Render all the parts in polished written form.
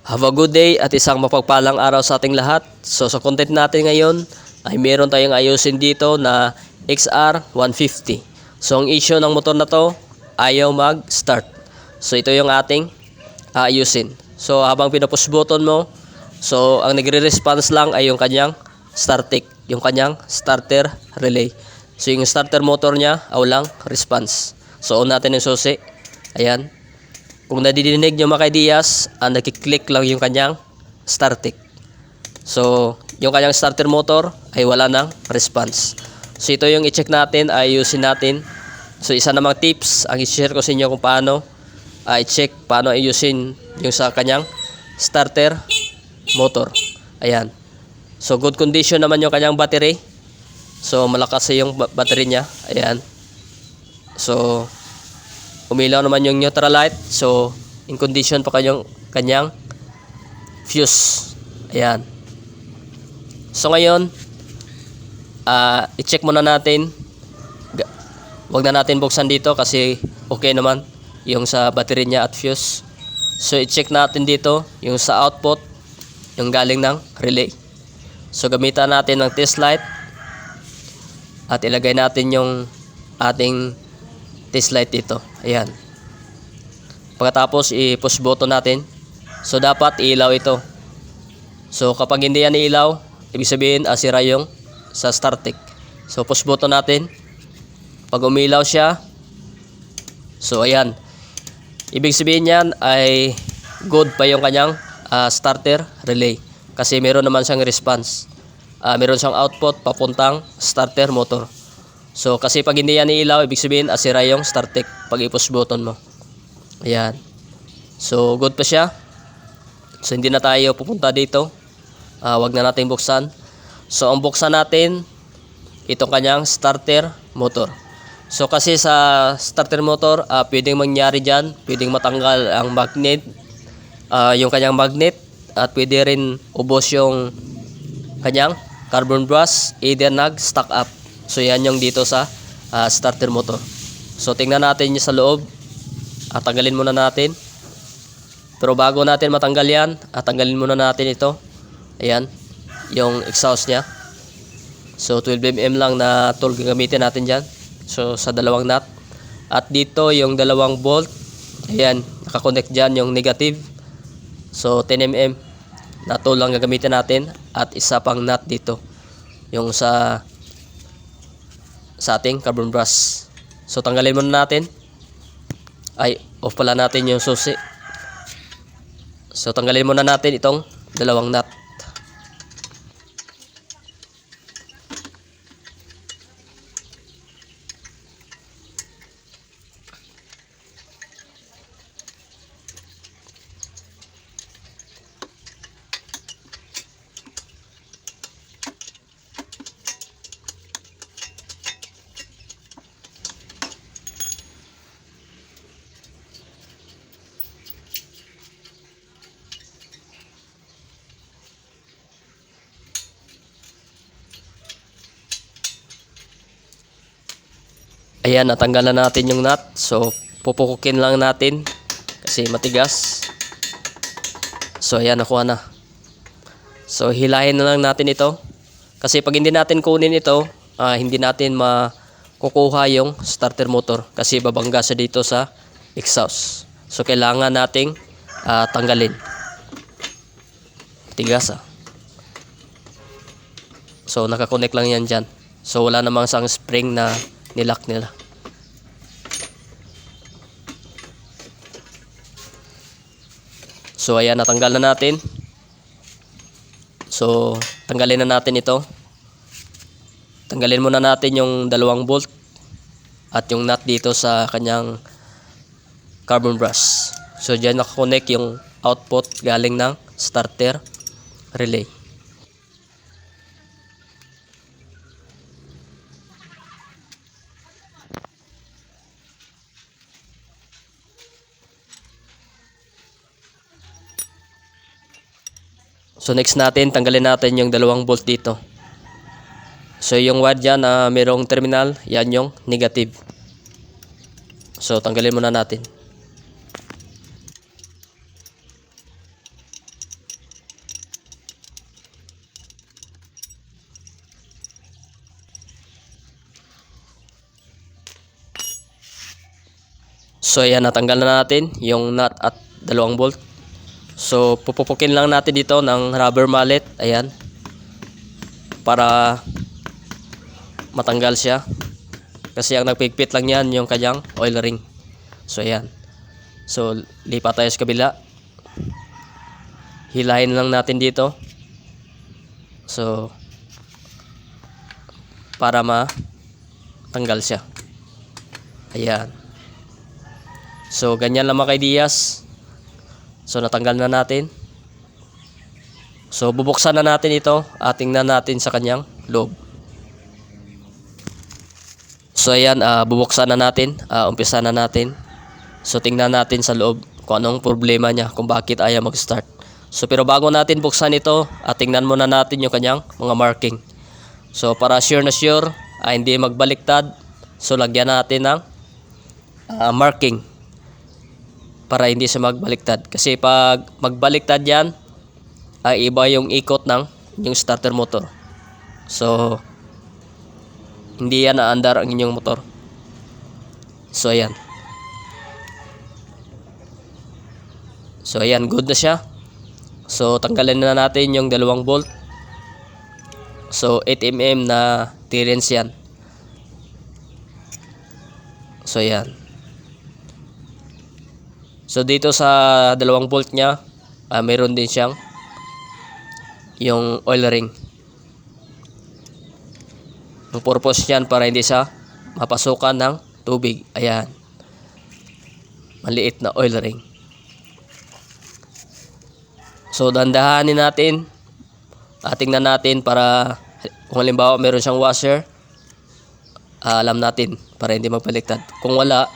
Have a good day at isang mapagpalang araw sa ating lahat. So sa content natin ngayon ay meron tayong ayusin dito na XR150. So ang issue ng motor na to, ayaw mag-start. So ito yung ating ayusin. So habang pinupush button mo, so ang nagre-response lang ay yung kanyang startic, yung kanyang starter relay. So yung starter motor niya, walang response. So on natin yung susi. Ayan. Kung nadidinig nyo mga kaidiyas, nakiklik lang yung kanyang startic. So, yung kanyang starter motor ay wala ng response. So, ito yung i-check natin, ayusin natin. So, isa namang tips, ang i-share ko sa inyo kung paano i-check, paano ayusin yung sa kanyang starter motor. Ayan. So, good condition naman yung kanyang battery. So, malakas yung battery niya. Ayan. So, umilaw naman yung neutral light. So, in condition pa kanyang fuse. Ayan. So, ngayon, i-check muna natin. Huwag na natin buksan dito kasi okay naman yung sa battery niya at fuse. So, i-check natin dito yung sa output, yung galing ng relay. So, gamitan natin ng test light at ilagay natin yung ating test light dito. Ayan. Pagkatapos i-push button natin. So dapat ilaw ito. So kapag hindi yan ilaw, ibig sabihin sira yung sa startic. So push button natin. Pag umilaw siya, so ayan. Ibig sabihin yan ay good pa yung kanyang starter relay. Kasi meron naman siyang response. Meron siyang output papuntang starter motor. So, kasi pag hindi yan ilaw, ibig sabihin, asira yung startic pag i-push button mo. Ayan. So, good pa siya. So, hindi na tayo pupunta dito. Wag na natin buksan. So, ang buksan natin, itong kanyang starter motor. So, kasi sa starter motor, pwedeng mangyari dyan, pwedeng matanggal ang magnet, yung kanyang magnet, at pwede rin ubos yung kanyang carbon brush, either nag-stack up. So yan yung dito sa starter motor. So tingnan natin yung sa loob. Tanggalin muna natin. Pero bago natin matanggal yan, tanggalin muna natin ito. Ayan, yung exhaust nya. So 12mm lang na tool gagamitin natin dyan. So sa dalawang nut. At dito yung dalawang bolt. Ayan, nakakonect dyan yung negative. So 10mm na tool lang gagamitin natin. At isa pang nut dito, yung sa ating carbon brush. So tanggalin muna natin. Off pala natin yung susi. So tanggalin muna natin itong dalawang nut. Ayan, natanggalan natin yung nut. So, pupukukin lang natin kasi matigas. So, ayan, nakuha na. So, hilahin na lang natin ito. Kasi pag hindi natin kunin ito, hindi natin makukuha yung starter motor. Kasi babangga siya dito sa exhaust. So, kailangan nating tanggalin. Tigas So, nakakonect lang yan dyan. So, wala namang sang spring na nilock nila. So ayan, natanggal na natin. So tanggalin na natin ito. Tanggalin muna natin yung dalawang bolt at yung nut dito sa kanyang carbon brush. So dyan nakakonect yung output galing ng starter relay. So next natin, tanggalin natin yung dalawang bolt dito. So yung wire dyan na merong terminal, yan yung negative. So tanggalin muna natin. So ayan, natanggal na natin yung nut at dalawang bolt. So pupupukin lang natin dito ng rubber mallet, ayan, para matanggal siya. Kasi ang nagpigpit lang yan yung kanyang oil ring. So ayan. So lipat tayo sa kabila. Hilahin lang natin dito. So para matanggal siya. Ayan. So ganyan lang mga kaidiyas. So natanggal na natin. So bubuksan na natin ito at tingnan natin sa kanyang loob. So ayan, bubuksan na natin, umpisa na natin. So tingnan natin sa loob kung anong problema niya, kung bakit ayaw mag-start. So pero bago natin buksan ito, tingnan muna natin yung kanyang mga marking. So para sure na sure, hindi magbaliktad, so lagyan natin ng marking para hindi siya magbaliktad. Kasi pag magbaliktad yan, iba yung ikot ng yung starter motor. So hindi yan naandar ang inyong motor. So ayan. So ayan, good na siya. So tanggalin na natin yung dalawang bolt. So 8mm na clearance yan. So ayan. So dito sa dalawang bolt niya, meron din siyang yung oil ring. Ang purpose niyan para hindi siya mapasukan ng tubig. Ayan. Maliit na oil ring. So dandahanin natin. Tingnan natin para kung halimbawa meron siyang washer, alam natin para hindi magpaliktad. Kung wala,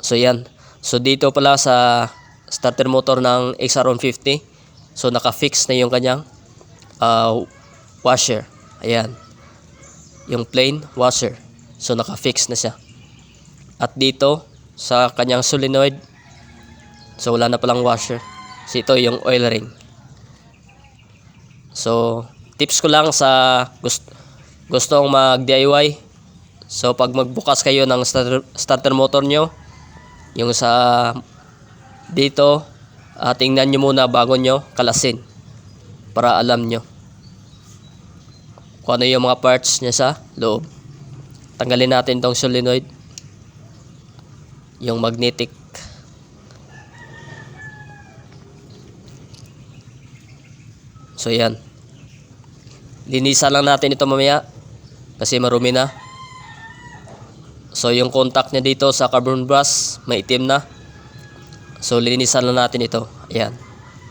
so yan. So dito pala sa starter motor ng XR150, so naka-fix na yung kanyang washer. Ayan. Yung plain washer. So naka-fix na siya. At dito sa kanyang solenoid, so wala na palang washer. So ito yung oil ring. So tips ko lang sa gustong mag-DIY. So pag magbukas kayo ng starter motor nyo, yung sa dito, tingnan nyo muna bago nyo kalasin para alam nyo kung ano yung mga parts niya sa loob. Tanggalin natin tong solenoid, yung magnetic. So yan, linisan lang natin ito mamaya kasi marumi na. So yung contact niya dito sa carbon brush, maitim na. So linisan lang natin ito. Ayan.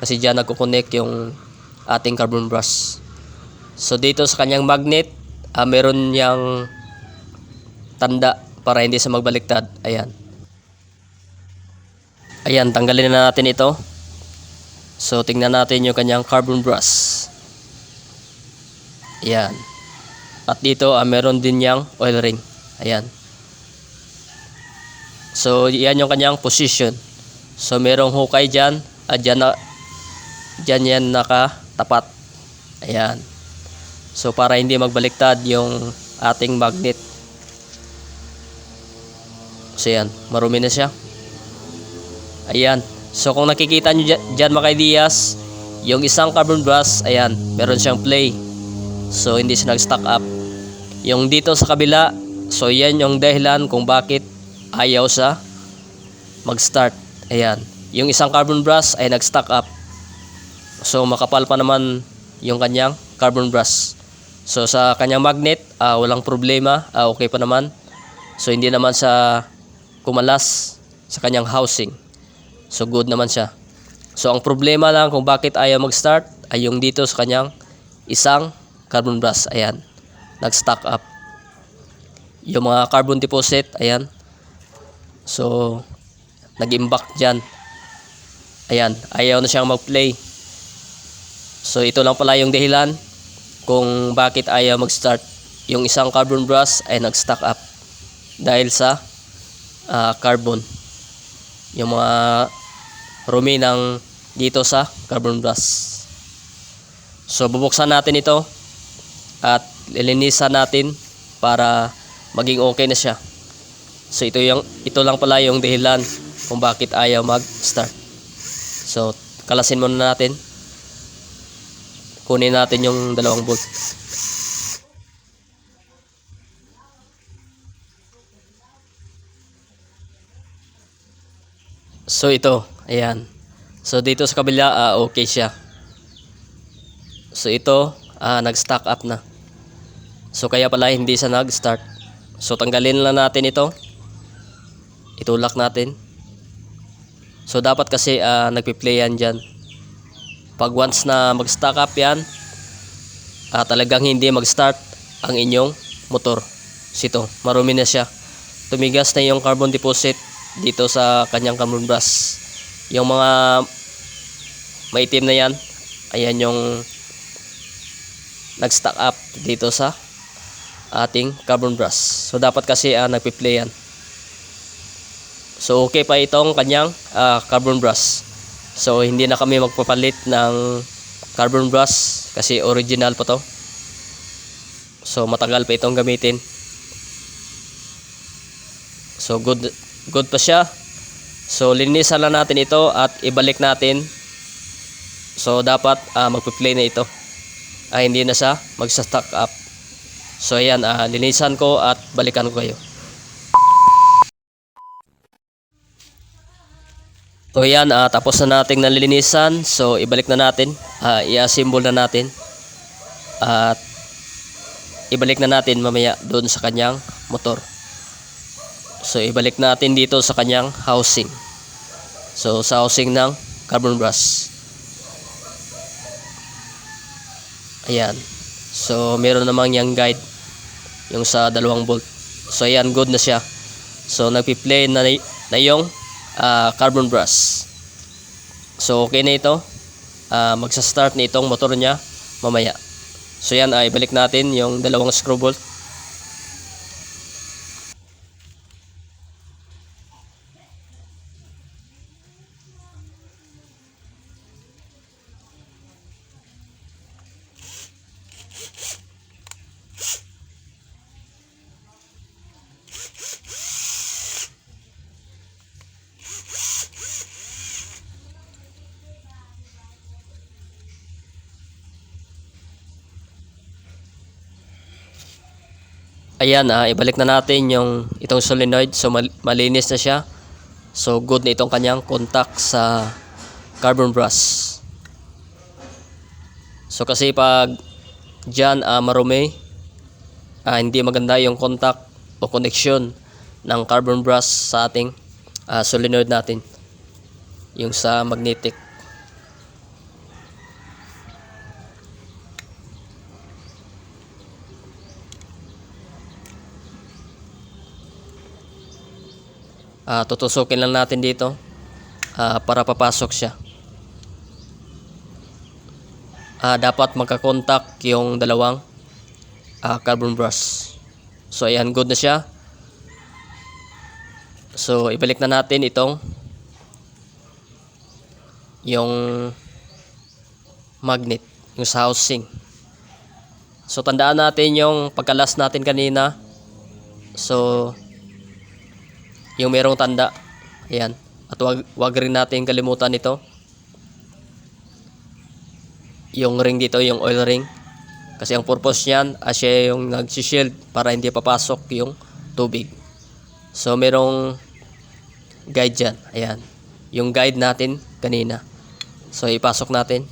Kasi diyan nagko-connect yung ating carbon brush. So dito sa kanyang magnet, meron niyang tanda para hindi siya magbaliktad. Ayan. Ayan, tanggalin na natin ito. So tingnan natin yung kanyang carbon brush. Ayan. At dito meron din niyang oil ring. Ayan. So yan yung kanyang position. So merong hukay dyan. Dyan yan nakatapat. Ayan. So para hindi magbaliktad yung ating magnet. So yan, marumi na siya. Ayan. So kung nakikita nyo dyan mga kaidiyas, yung isang carbon brush, ayan, meron siyang play. So hindi siya nag-stack up. Yung dito sa kabila, so yan yung dahilan kung bakit ayaw sa mag-start. Ayan. Yung isang carbon brush ay nag-stack up. So makapal pa naman yung kanyang carbon brush. So sa kanyang magnet, walang problema. Okay pa naman. So hindi naman sa kumalas sa kanyang housing. So good naman siya. So ang problema lang kung bakit ayaw mag-start ay yung dito sa kanyang isang carbon brush. Ayan. Nag-stack up. Yung mga carbon deposit, ayan. So nag-impact dyan. Ayan, ayaw na siyang mag-play. So ito lang pala yung dahilan kung bakit ayaw mag-start. Yung isang carbon brush ay nag-stack up dahil sa carbon. Yung mga rumi ng dito sa carbon brush. So bubuksan natin ito at lilinisan natin para maging okay na siya. So ito lang pala yung dahilan kung bakit ayaw mag-start. So kalasin muna natin. Kunin natin yung dalawang bolt. So ito, ayan. So dito sa kabila, okay siya. So ito, nag-stack up na. So kaya pala hindi siya nag-start. So tanggalin lang natin ito. Itulak natin. So dapat kasi nagpi-play yan dyan. Pag once na mag-stack up yan, talagang hindi mag-start ang inyong motor. So ito, marumi na siya. Tumigas na yung carbon deposit dito sa kanyang carbon brush. Yung mga maitim na yan, ayan yung nag-stack up dito sa ating carbon brush. So dapat kasi nagpi-play yan. So okay pa itong kanyang carbon brush. So hindi na kami magpapalit ng carbon brush kasi original pa to. So matagal pa itong gamitin. So good pa siya. So linisan lang natin ito at ibalik natin. So dapat magpi-play na ito. Hindi na siya magsa-stack up. So ayan, linisan ko at balikan ko kayo. So ayan, tapos na nating nalilinisan. So ibalik na natin, i-assemble na natin. At ibalik na natin mamaya doon sa kanyang motor. So ibalik natin dito sa kanyang housing. So sa housing ng carbon brush. Ayan. So meron namang yung guide yung sa 2 bolt. So ayan, good na siya. So nagpi-play na yung carbon brush. So okay na ito. Magsa-start na itong motor niya mamaya. So yan, ibalik natin yung 2 screw bolt. Ayan, ibalik na natin yung itong solenoid. So malinis na siya. So good na itong kanyang contact sa carbon brush. So kasi pag dyan marumi, hindi maganda yung contact o connection ng carbon brush sa ating solenoid natin, yung sa magnetic. Tutusukin lang natin dito para papasok siya. Dapat magka-contact yung 2 carbon brush. So ayan, good na siya. So ibalik na natin itong yung magnet, yung sa housing. So tandaan natin yung pagkalas natin kanina. So yung merong tanda, ayan. At wag rin natin kalimutan ito, yung ring dito, yung oil ring. Kasi ang purpose niyan, siya yung nag-shield para hindi papasok yung tubig. So merong guide dyan, ayan. Yung guide natin kanina. So ipasok natin.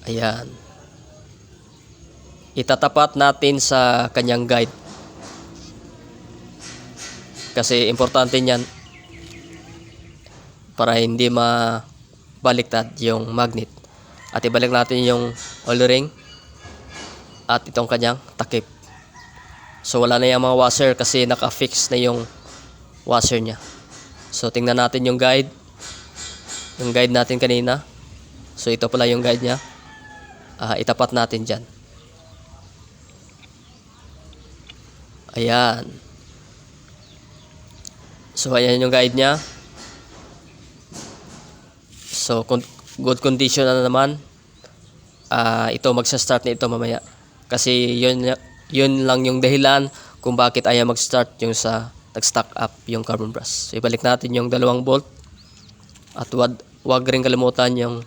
Ayan. Itatapat natin sa kanyang guide. Kasi importante niyan para hindi mabaliktad yung magnet. At ibalik natin yung oil ring at itong kanyang takip. So wala na yung mga washer kasi naka-fix na yung washer niya. So tingnan natin yung guide. Yung guide natin kanina. So ito pala yung guide niya. Itapat natin dyan. Ayan. So ayan yung guide niya. So good condition na naman. ito magsa-start na ito mamaya. Kasi yun lang yung dahilan kung bakit ayaw mag-start yung sa nag-stack up yung carbon brush. So ibalik natin yung dalawang bolt at wag rin kalimutan yung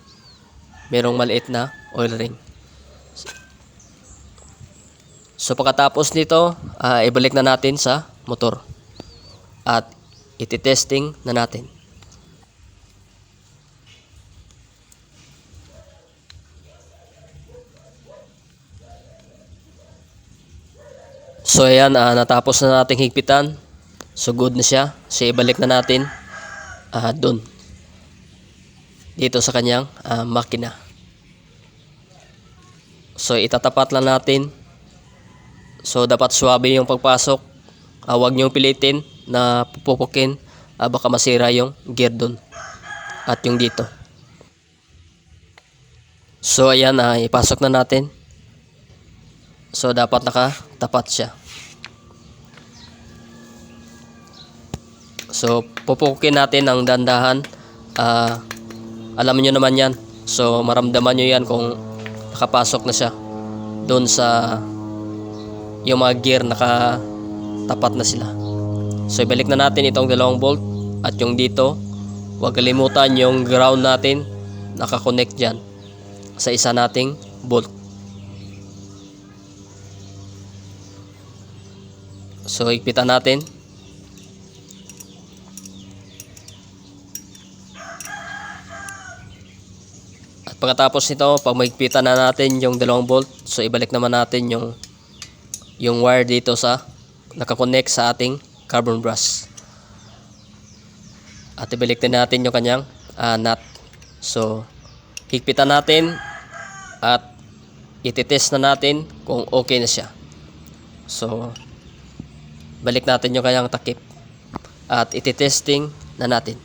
merong maliit na oil ring. So pagkatapos nito, ibalik na natin sa motor at iti-testing na natin. So ayan, natapos na nating higpitan. So good na siya. So ibalik na natin dun. Dito sa kanyang makina. So itatapat lang natin. So dapat swabe yung pagpasok. Huwag niyong pilitin na pupukin. Baka masira yung gear dun. At yung dito. So ayan, ipasok na natin. So dapat nakatapat siya. So pupukin natin ng dandahan. Alam niyo naman yan. So maramdaman niyo yan kung nakapasok na siya doon sa yung mga gear, nakatapat na sila. So ibalik na natin itong dalawang bolt at yung dito. Huwag kalimutan yung ground natin nakakonect dyan sa isa nating bolt. So higpitan natin. At pagkatapos nito, pag mahigpitan na natin yung dalawang bolt, so ibalik naman natin yung wire dito sa nakakonect sa ating carbon brush. At ibalik din natin yung kanyang nut. So higpitan natin at ititest na natin kung okay na siya. So balik natin yung kanyang takip at ititesting na natin.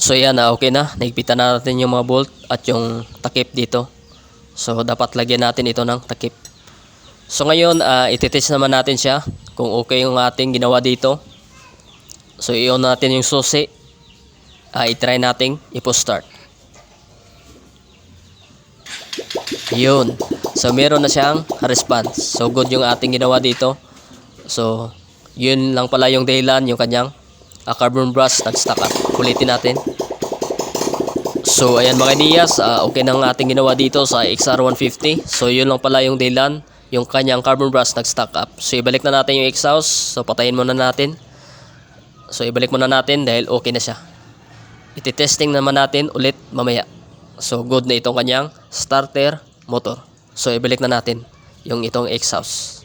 So yan, okay na. Naigpitan na natin yung mga bolt at yung takip dito. So dapat lagyan natin ito ng takip. So ngayon, ititest naman natin siya kung okay yung ating ginawa dito. So i-on natin yung susi. I-try nating ipo-start. Yun. So meron na siyang response. So good yung ating ginawa dito. So yun lang pala yung dahilan, yung kanyang carbon brush nag-stack up. Ulitin natin. So ayan mga Diyas, okay na ang ating ginawa dito sa XR150. So yun lang pala yung dahilan, yung kanyang carbon brush nag-stack up. So ibalik na natin yung exhaust. So patayin muna natin. So ibalik muna natin dahil okay na siya. Iti-testing naman natin ulit mamaya. So good na itong kanyang starter motor. So ibalik na natin yung itong exhaust.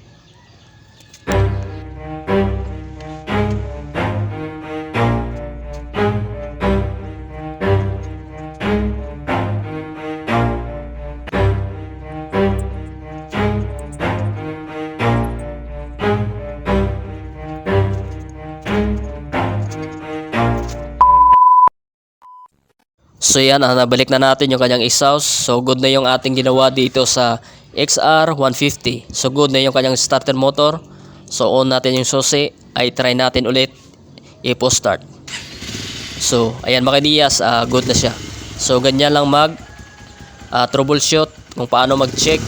So yan, nabalik na natin yung kanyang exhaust. So good na yung ating ginawa dito sa XR150. So good na yung kanyang starter motor. So on natin yung susi. Ay try natin ulit ipo-start. So ayan mga Diyas, good na siya. So ganyan lang troubleshoot kung paano mag-check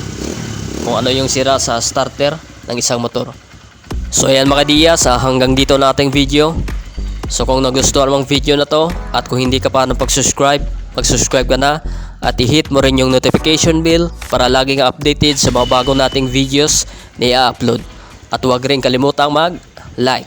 kung ano yung sira sa starter ng isang motor. So ayan mga Diyas, hanggang dito na ating video. So kung nagustuhan mong video na to at kung hindi ka pa mag-subscribe ka na at i-hit mo rin yung notification bell para laging updated sa mga bago nating videos na i-upload. At huwag rin kalimutang mag-like.